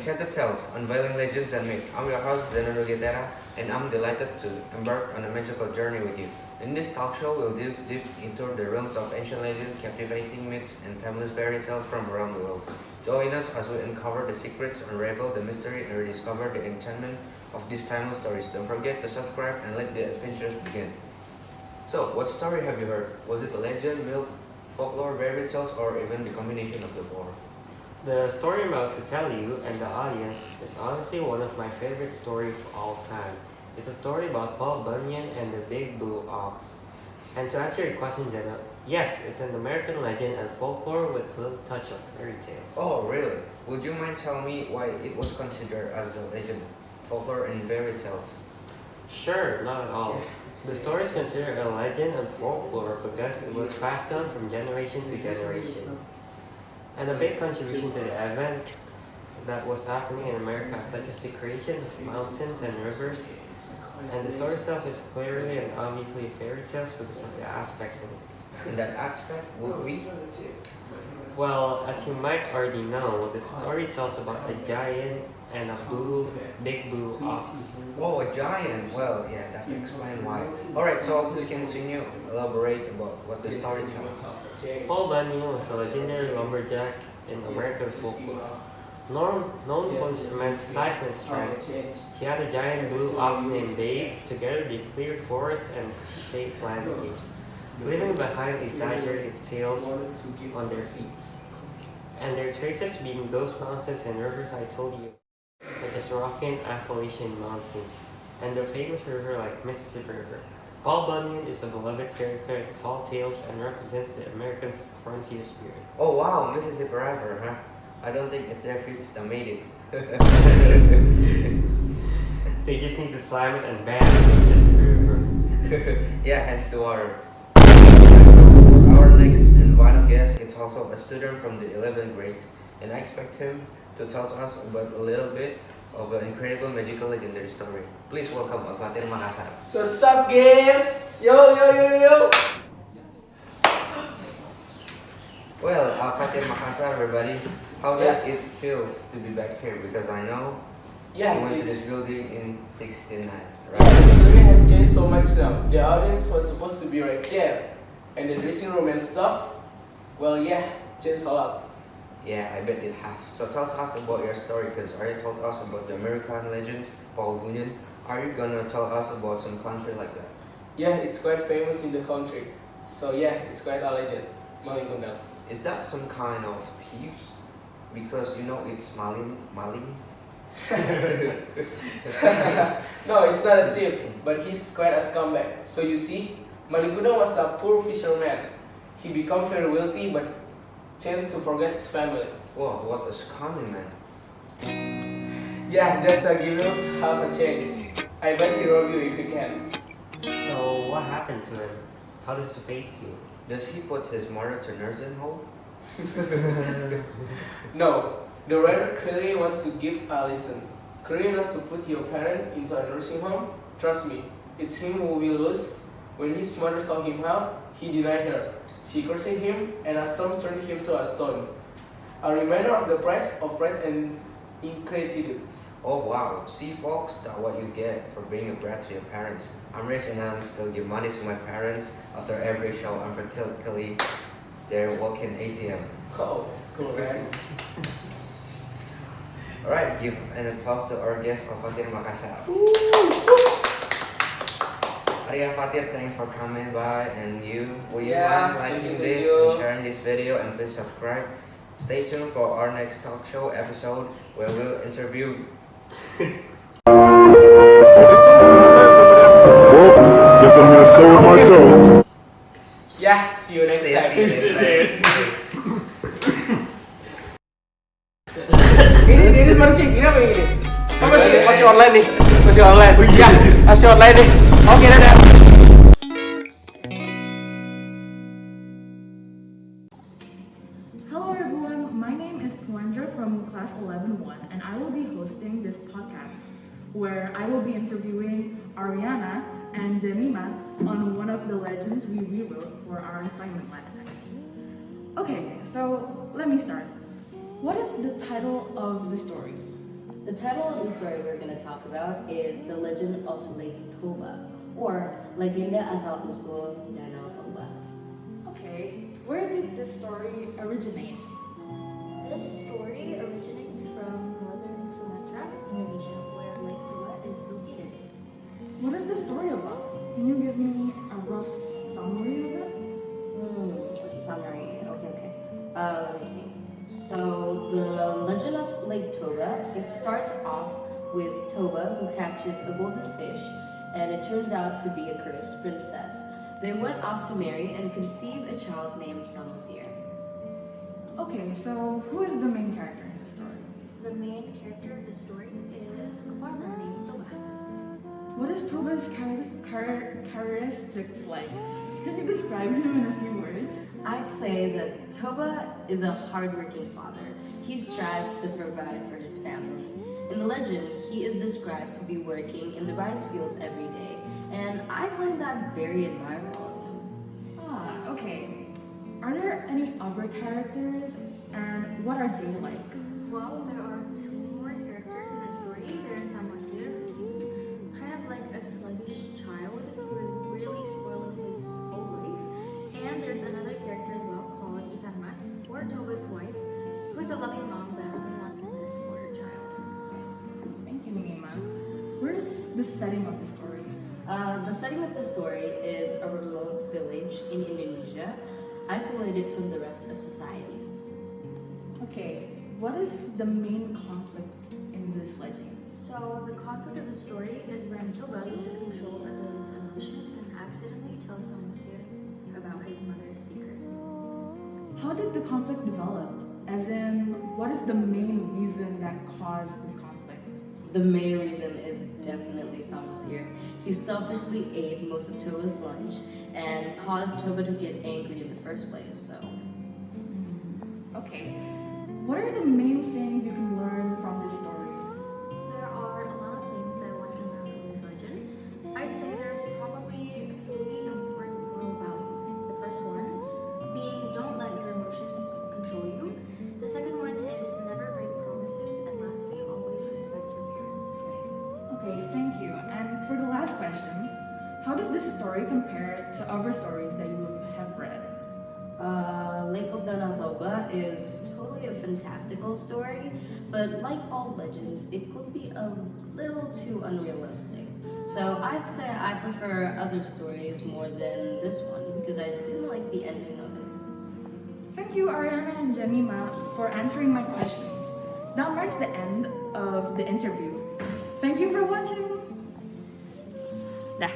Enchanted Tales, Unveiling Legends and Myths. I'm your host, Denado Gitera, and I'm delighted to embark on a magical journey with you. In this talk show, we'll delve deep into the realms of ancient legends, captivating myths, and timeless fairy tales from around the world. Join us as we uncover the secrets, unravel the mystery, and rediscover the enchantment of these timeless stories. Don't forget to subscribe and let the adventures begin. So, what story have you heard? Was it a legend, myth, folklore, fairy tales, or even the combination of the four? The story I'm about to tell you and the audience is honestly one of my favorite stories of all time. It's a story about Paul Bunyan and the Big Blue Ox. And to answer your question, Jenna, yes, it's an American legend and folklore with a little touch of fairy tales. Oh, really? Would you mind telling me why it was considered as a legend, folklore, and fairy tales? Sure, not at all. The story is considered a legend and folklore because it was passed down from generation to generation. And a big contribution to the event that was happening in America, such as the creation of mountains and rivers. And the story itself is clearly and obviously a fairy tale because of the aspects in it. And that aspect would be? Well, as you might already know, the story tells about a giant and a big blue ox. Oh, a giant. Well, yeah, that explains why. Alright, so please continue, elaborate about what the story tells. Paul Bunyan was a legendary lumberjack in American folklore. Known for his immense size and strength, he had a giant blue ox named Babe. Together they cleared forests and shaped landscapes, leaving behind exaggerated tails on their feet, and their traces being those mountains and rivers I told you, such as Rocky and Appalachian mountains, and the famous river like Mississippi River. Paul Bunyan is a beloved character in tall tales and represents the American frontier spirit. Oh wow, Mississippi River, huh? I don't think it's their feet that made it. They just need to slam it and bam, Mississippi River. Yeah, hence the water. Our next and final guest is also a student from the 11th grade, and I expect him to tell us about a little bit of an incredible magical legendary story. Please welcome Al-Fatir Makassar. So what's up guys? Yo yo yo yo. Well, Al-Fatir Makassar, everybody, how does it feel to be back here? Because I know you went to this building in 69, right? Yeah, this building has changed so much now. The audience was supposed to be right there, and the dressing room and stuff, well yeah, changed a lot. Yeah, I bet it has. So tell us about your story, because you already told us about the American legend, Paul Bunyan. Are you gonna tell us about some country like that? Yeah, it's quite famous in the country. So yeah, it's quite a legend. Malingkundang. Is that some kind of thieves? Because you know it's Maling. No, it's not a thief, but he's quite a scumbag. So you see, Malingkundang was a poor fisherman. He became very wealthy, but tends to forget his family. Whoa, what a scummy man. Yeah, just to give you half a chance. I bet he rob you if he can. So what happened to him? How does it fate you? Does he put his mother to nursing home? No, the writer clearly wants to give a lesson. Clearly not to put your parent into a nursing home. Trust me, it's him who will lose. When his mother saw him out, he denied her. She cursed him, and a storm turned him to a stone. A reminder of the price of pride and ingratitude. Oh wow, see folks, that's what you get for being a brat to your parents. I'm rich and I still give money to my parents after every show unfortunately they're walking ATM. Oh, that's cool, man. Alright, give an applause to our guest Al-Fatir Makassar. Arya Fatir, thanks for coming by, and will you mind liking this and sharing this video, and please subscribe. Stay tuned for our next talk show episode where we'll interview Yeah, see you next time. Ini masih gini apa ini? Oh, masih online nih, masih online. Ya, masih online nih. Oke, dadah. Hello everyone, my name is Puanja from class 11-1 and I will be hosting this podcast where I will be interviewing Ariana and Jemima on one of the legends we rewrote for our assignment last night. Okay, so let me start. What is the title of the story? The title of the story we're going to talk about is The Legend of Lake Toba, or Legenda Asal-Usul Danau Toba. Okay, where did this story originate? This story originates from northern Sumatra, Indonesia, where Lake Toba is located. What is the story about? Can you give me a rough summary of it? A summary. Okay. Let me think. So the legend of Lake Toba, it starts off with Toba who catches a golden fish, and it turns out to be a cursed princess. They went off to marry and conceive a child named Samosir. Okay, so who is the main character in the story? The main character of the story is a farmer named Toba. What is Toba's characteristics like? Can you describe him in a few words? I'd say that Toba is a hardworking father. He strives to provide for his family. In the legend, he is described to be working in the rice fields every day, and I find that very admirable of him. Ah, okay. Are there any other characters, and what are they like? Well, there are two more characters in the story. There's Samosir, who's kind of like a sluggish child who is really spoiling his whole life. And there's another character as well called Ikan Mas, or Toba's wife, who's a loving mom that really wants the best for her child. Thank you, Nima. Where's the setting of the story? The setting of the story is a remote village in Indonesia, isolated from the rest of society. Okay, what is the main conflict in this legend? So the conflict of the story is when Toba loses control of his emotions and accidentally tells Samosir about his mother's secret. How did the conflict develop? As in, what is the main reason that caused this conflict? The main reason is definitely Samosir. He selfishly ate most of Toba's lunch and caused Toba to get angry in the first place, so... Okay, what are the main things you can learn from this story? There are a lot of things that one can learn from this legend. I'd say there's probably three important moral values. The first one being don't let your emotions control you. The second one is never break promises. And lastly, always respect your parents. Okay, thank you. And for the last question, how does this story compare to other stories that you have read? Lake of Danau Toba is totally a fantastical story, but like all legends, it could be a little too unrealistic. So I'd say I prefer other stories more than this one because I didn't like the ending of it. Thank you, Ariana and Jemima, for answering my questions. That marks the end of the interview. Thank you for watching. Dah.